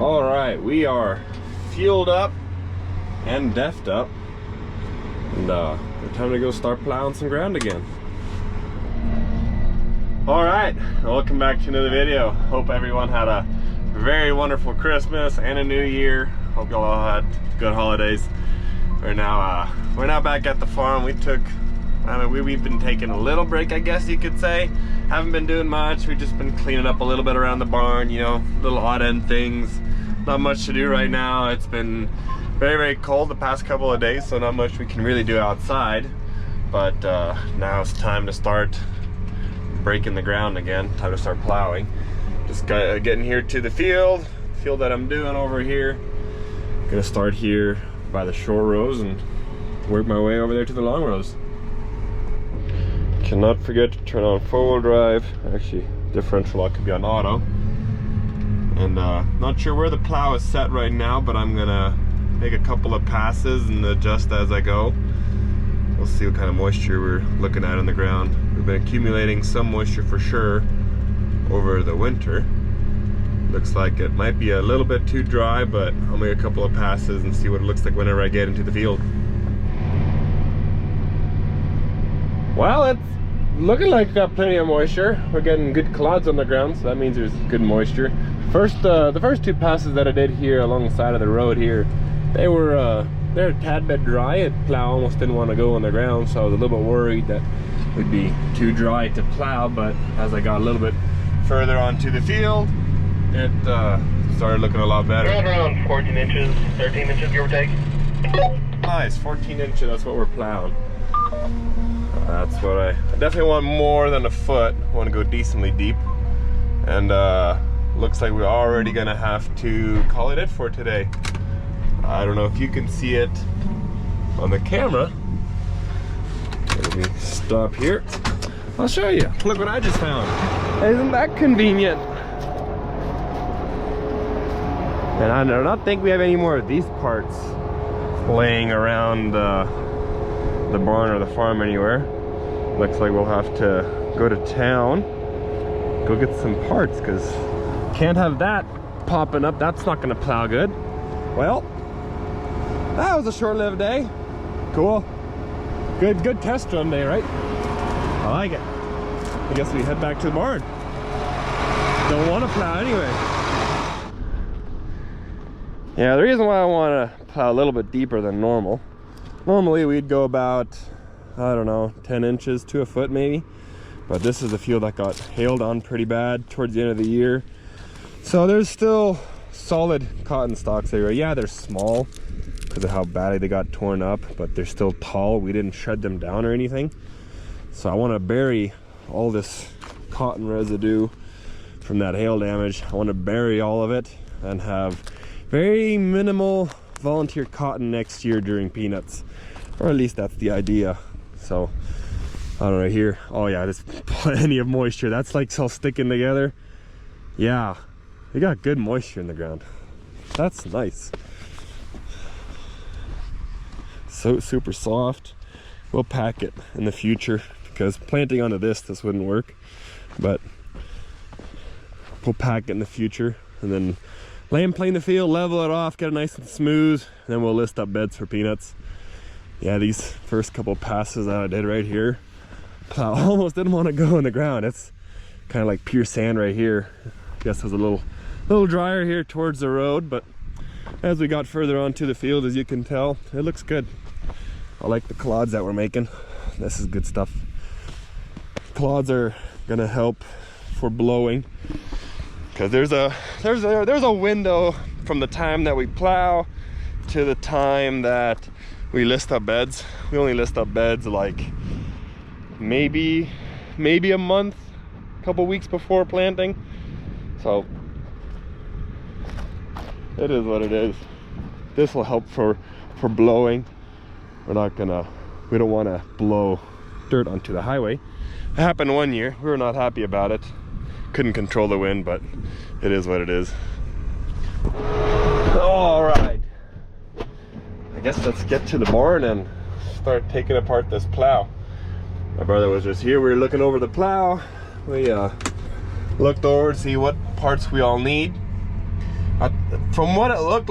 All right, we are fueled up and deffed up, and it's time to go start plowing some ground again. All right, welcome back to another video. Hope everyone had a very wonderful Christmas and a new year. Hope you all had good holidays. We're now back at the farm. We've been taking a little break, I guess you could say. Haven't been doing much. We've just been cleaning up a little bit around the barn, you know, little odd end things. Not much to do right now. It's been very, very cold the past couple of days, so not much we can really do outside. But now it's time to start breaking the ground again. Time to start plowing. Just getting here to the field that I'm doing over here. Gonna start here by the short rows and work my way over there to the long rows. Cannot forget to turn on four-wheel drive. Actually, differential lock could be on auto. And not sure where the plow is set right now, but I'm gonna make a couple of passes and adjust as I go. We'll see what kind of moisture we're looking at in the ground. We've been accumulating some moisture for sure over the winter. Looks like it might be a little bit too dry, but I'll make a couple of passes and see what it looks like whenever I get into the field. Well, it's looking like it's got plenty of moisture. We're getting good clods on the ground, so that means there's good moisture. The first two passes that I did here along the side of the road here, they're a tad bit dry. The plow almost didn't want to go on the ground, so I was a little bit worried that it would be too dry to plow. But as I got a little bit further onto the field, it started looking a lot better. Around 14 inches, 13 inches, give or take. Nice, 14 inches, that's what we're plowing. That's what I definitely want more than a foot. I want to go decently deep. And looks like we're already gonna have to call it for today. I don't know if you can see it on the camera. Let me stop here. I'll show you. Look what I just found. Isn't that convenient? And I do not think we have any more of these parts laying around the barn or the farm anywhere. Looks like we'll have to go to town, go get some parts, because can't have that popping up. That's not gonna plow good. Well, that was a short-lived day. Cool. Good test run day, right? I like it. I guess we head back to the barn. Don't want to plow anyway. Yeah, the reason why I want to plow a little bit deeper than normal. Normally we'd go about, I don't know, 10 inches to a foot maybe. But this is a field that got hailed on pretty bad towards the end of the year. So there's still solid cotton stalks there. Yeah, they're small because of how badly they got torn up, but they're still tall. We didn't shred them down or anything. So I want to bury all this cotton residue from that hail damage. I want to bury all of it and have very minimal volunteer cotton next year during peanuts, or at least that's the idea. So I don't know here. Oh yeah, there's plenty of moisture. That's like all sticking together. Yeah, we got good moisture in the ground. That's nice. So super soft. We'll pack it in the future because planting onto this wouldn't work, but we'll pack it in the future and then lay and plane the field, level it off, get it nice and smooth, and then we'll list up beds for peanuts. Yeah, these first couple passes that I did right here, plow almost didn't want to go in the ground. It's kind of like pure sand right here. I guess it was a little drier here towards the road, but as we got further onto the field, as you can tell, it looks good. I like the clods that we're making. This is good stuff. Clods are gonna help for blowing, because there's a window from the time that we plow to the time that we list up beds. We only list up beds like maybe a month, a couple weeks before planting. So it is what it is. This will help for blowing. We don't want to blow dirt onto the highway. It happened one year. We were not happy about it. Couldn't control the wind, but it is what it is. All right, I guess let's get to the barn and start taking apart this plow. My brother was just here. We were looking over the plow. We looked over to see what parts we all need. From what it looked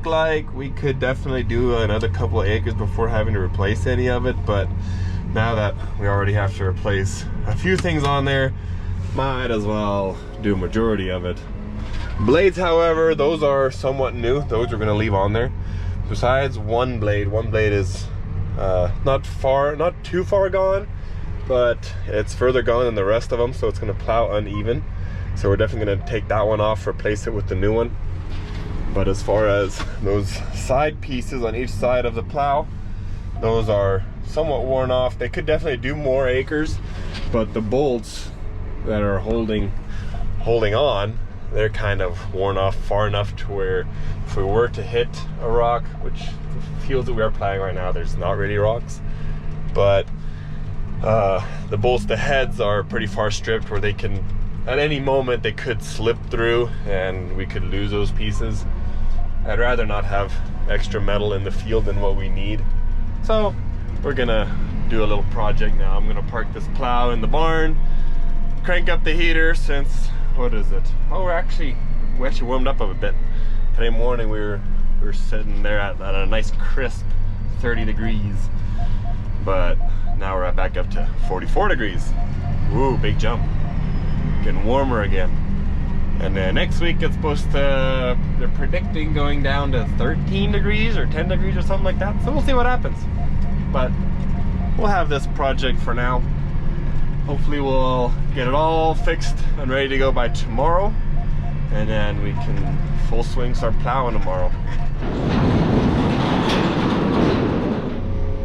like we could definitely do another couple of acres before having to replace any of it, but now that we already have to replace a few things on there, might as well do a majority of it. Blades, however, those are somewhat new. Those we're gonna leave on there. Besides one blade is not too far gone, but it's further gone than the rest of them, so it's gonna plow uneven. So we're definitely gonna take that one off, replace it with the new one. But as far as those side pieces on each side of the plow, those are somewhat worn off. They could definitely do more acres, but the bolts that are holding on, they're kind of worn off far enough to where if we were to hit a rock, which the fields that we are plowing right now, there's not really rocks, but the bolts, the heads are pretty far stripped where they can, at any moment they could slip through and we could lose those pieces. I'd rather not have extra metal in the field than what we need. So we're gonna do a little project now. I'm gonna park this plow in the barn, crank up the heater since, what is it? Oh, we actually warmed up a bit. Today morning we were sitting there at a nice crisp 30 degrees, but now we're back up to 44 degrees. Ooh, big jump. Getting warmer again. And then next week it's supposed to, they're predicting going down to 13 degrees or 10 degrees or something like that. So we'll see what happens. But we'll have this project for now. Hopefully we'll get it all fixed and ready to go by tomorrow. And then we can full swing start plowing tomorrow.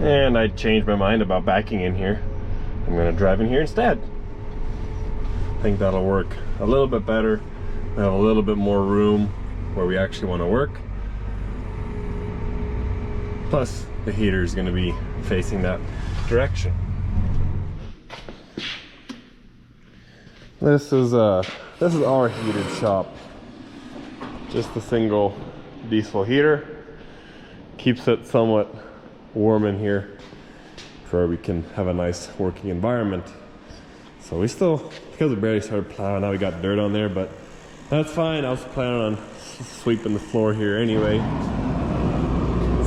And I changed my mind about backing in here. I'm gonna drive in here instead. I think that'll work a little bit better. We have a little bit more room where we actually want to work. Plus, the heater is going to be facing that direction. This is our heated shop. Just a single diesel heater. Keeps it somewhat warm in here so we can have a nice working environment. So we still, because we barely started plowing, now we got dirt on there, but that's fine. I was planning on sweeping the floor here anyway.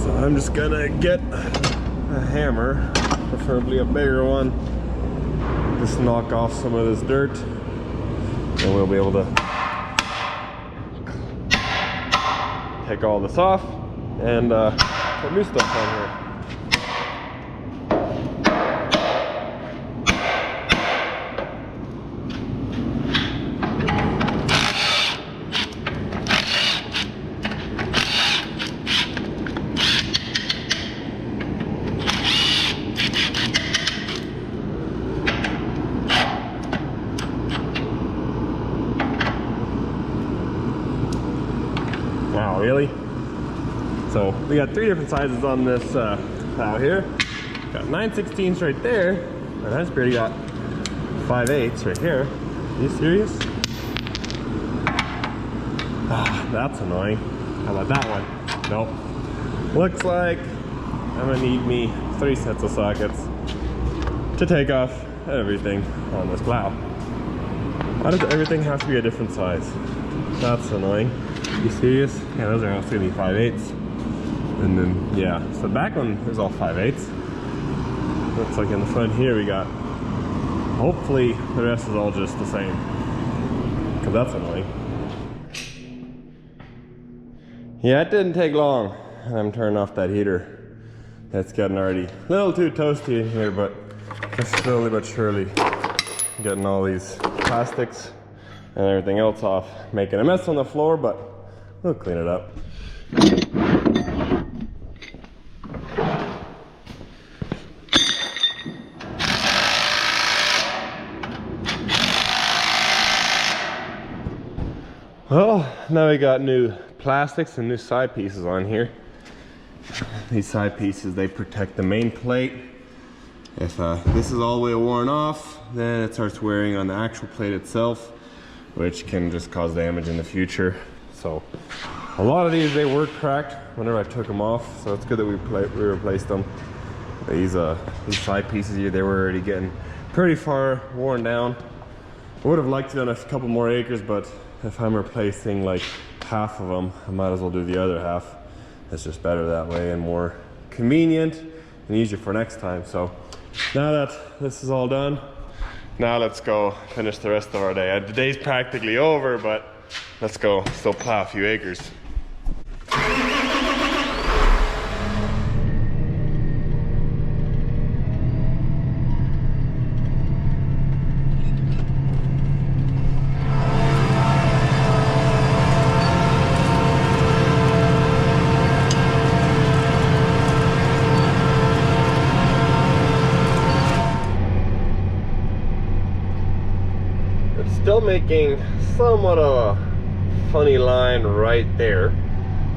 So I'm just gonna get a hammer, preferably a bigger one, just knock off some of this dirt, and we'll be able to take all this off and put new stuff on here. Wow, really? So we got 3 different sizes on this plow here. Got 9/16 right there, and that's pretty. Got 5/8 right here. Are you serious? Ah, that's annoying. How about that one? Nope. Looks like I'm gonna need me 3 sets of sockets to take off everything on this plow. Why does everything have to be a different size? That's annoying. You serious? Yeah, those are also gonna be 5/8. And then, yeah, so the back one is all 5/8. Looks like in the front here we got, hopefully the rest is all just the same, because that's annoying. Yeah, it didn't take long. I'm turning off that heater. It's getting already a little too toasty in here, but just slowly but surely getting all these plastics and everything else off, making a mess on the floor, but we'll clean it up. Well, now we got new plastics and new side pieces on here. These side pieces, they protect the main plate. If this is all the way worn off, then it starts wearing on the actual plate itself, which can just cause damage in the future. So a lot of these, they were cracked whenever I took them off, so it's good that we replaced them. These side pieces here, they were already getting pretty far worn down. I would have liked to have done a couple more acres, but if I'm replacing like half of them, I might as well do the other half. It's just better that way and more convenient and easier for next time. So now that this is all done, now let's go finish the rest of our day. The day's practically over, but let's go still plow a few acres. Still making somewhat of a funny line right there.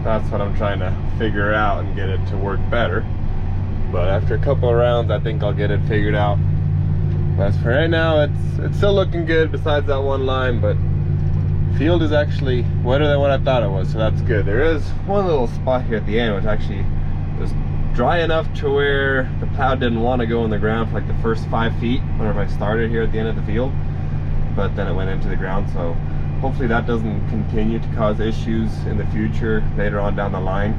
That's what I'm trying to figure out and get it to work better. But after a couple of rounds, I think I'll get it figured out. But as for right now, it's still looking good besides that one line, but field is actually wetter than what I thought it was, so that's good. There is one little spot here at the end which actually was dry enough to where the plow didn't want to go in the ground for like the first 5 feet whenever I started here at the end of the field. But then it went into the ground, so hopefully that doesn't continue to cause issues in the future later on down the line.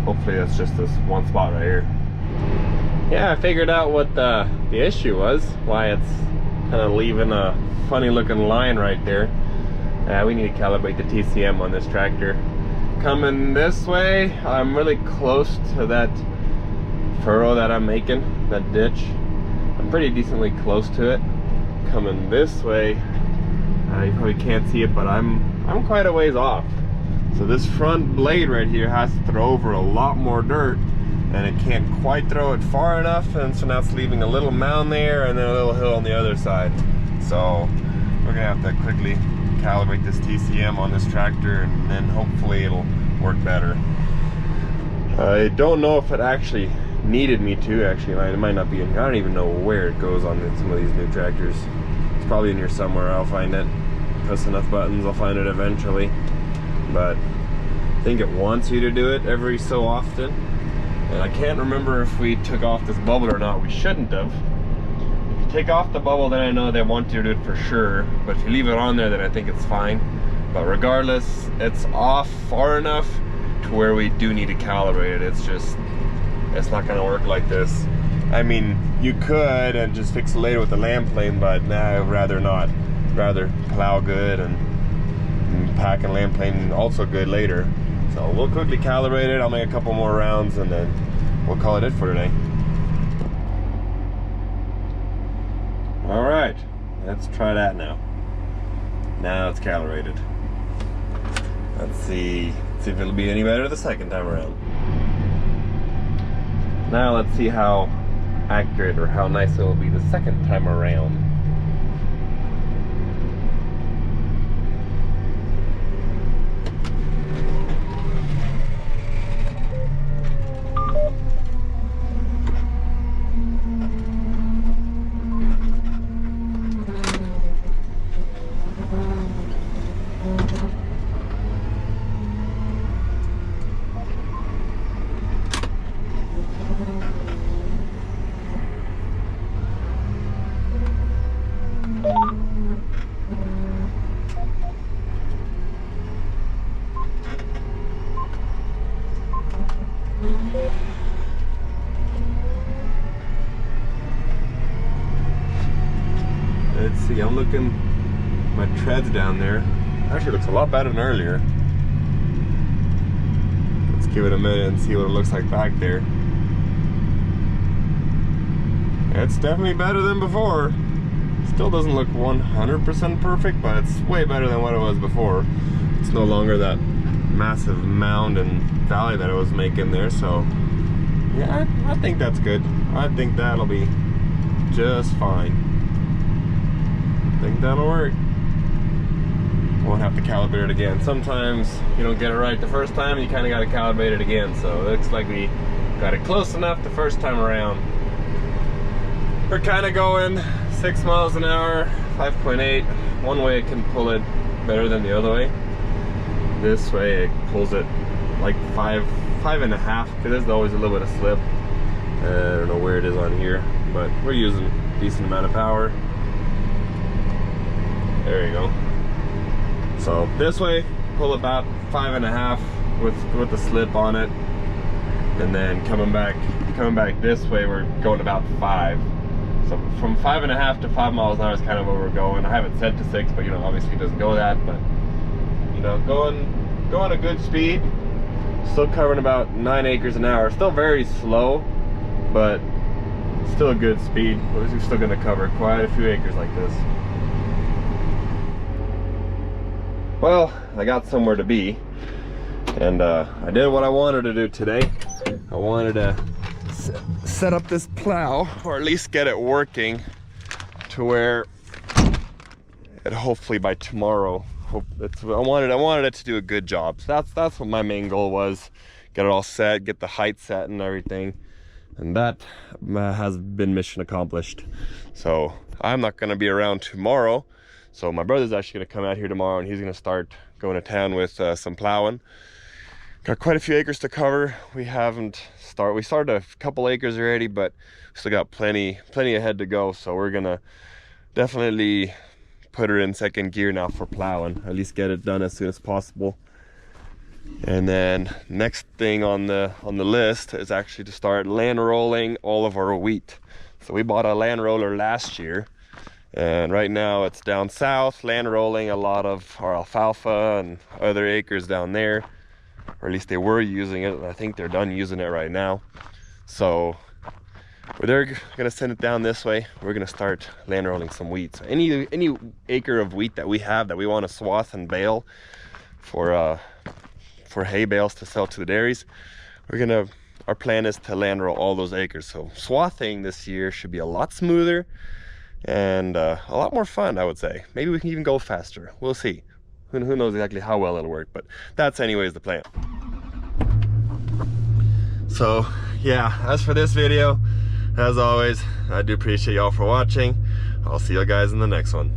Hopefully that's just this one spot right here. Yeah, I figured out what the issue was, why it's kind of leaving a funny looking line right there. We need to calibrate the TCM on this tractor. Coming this way, I'm really close to that furrow that I'm making, that ditch. I'm pretty decently close to it. Coming this way, you probably can't see it, but I'm quite a ways off. So this front blade right here has to throw over a lot more dirt, and it can't quite throw it far enough, and so now it's leaving a little mound there and then a little hill on the other side. So we're gonna have to quickly calibrate this TCM on this tractor, and then hopefully it'll work better. I don't know if it actually needed me to. Actually, it might not be in here. I don't even know where it goes on some of these new tractors. It's probably in here somewhere. I'll find it. Press enough buttons, I'll find it eventually. But I think it wants you to do it every so often. And I can't remember if we took off this bubble or not. We shouldn't have. If you take off the bubble, then I know they want you to do it for sure. But if you leave it on there, then I think it's fine. But regardless, it's off far enough to where we do need to calibrate it. It's just, it's not gonna work like this. I mean, you could and just fix it later with the lamp plane, but nah, I'd rather not. I'd rather plow good and pack and lamp plane also good later. So we'll quickly calibrate it. I'll make a couple more rounds and then we'll call it for today. All right, let's try that now. Now it's calibrated. Let's see if it'll be any better the second time around. Now let's see how accurate or how nice it will be the second time around. Let's see, I'm looking, my treads down there. Actually looks a lot better than earlier. Let's give it a minute and see what it looks like back there. It's definitely better than before. Still doesn't look 100% perfect, but it's way better than what it was before. It's no longer that massive mound and valley that it was making there, so yeah, I think that's good. I think that'll be just fine. I think that'll work. Won't have to calibrate it again. Sometimes you don't get it right the first time, you kind of got to calibrate it again. So it looks like we got it close enough the first time around. We're kind of going 6 miles an hour, 5.8. One way it can pull it better than the other way. This way it pulls it like 5.5, because there's always a little bit of slip. I don't know where it is on here, but we're using a decent amount of power. There you go. So this way pull about 5.5 with the slip on it, and then coming back this way we're going about 5. So from 5.5 to 5 miles an hour is kind of where we're going. I have it set to 6, but you know, obviously it doesn't go that, but you know, going a good speed. Still covering about 9 acres an hour. Still very slow, but still a good speed. We're still going to cover quite a few acres like this. Well, I got somewhere to be, and I did what I wanted to do today. I wanted to set up this plow, or at least get it working to where it hopefully by tomorrow. I wanted it to do a good job. So that's what my main goal was. Get it all set, get the height set and everything. And that has been mission accomplished. So I'm not gonna be around tomorrow. So my brother's actually gonna come out here tomorrow, and he's gonna start going to town with some plowing. Got quite a few acres to cover. We started a couple acres already, but still got plenty ahead to go. So we're gonna definitely put her in second gear now for plowing, at least get it done as soon as possible. And then next thing on the list is actually to start land rolling all of our wheat. So we bought a land roller last year, and right now it's down south land rolling a lot of our alfalfa and other acres down there, or at least they were using it. I think they're done using it right now. So they're gonna send it down this way. We're gonna start land rolling some wheat. So any acre of wheat that we have that we want to swath and bale for hay bales to sell to the dairies, our plan is to land roll all those acres. So swathing this year should be a lot smoother and a lot more fun, I would say. Maybe we can even go faster. We'll see. Who knows exactly how well it'll work, but that's anyways the plan. So yeah, as for this video, as always, I do appreciate y'all for watching. I'll see you guys in the next one.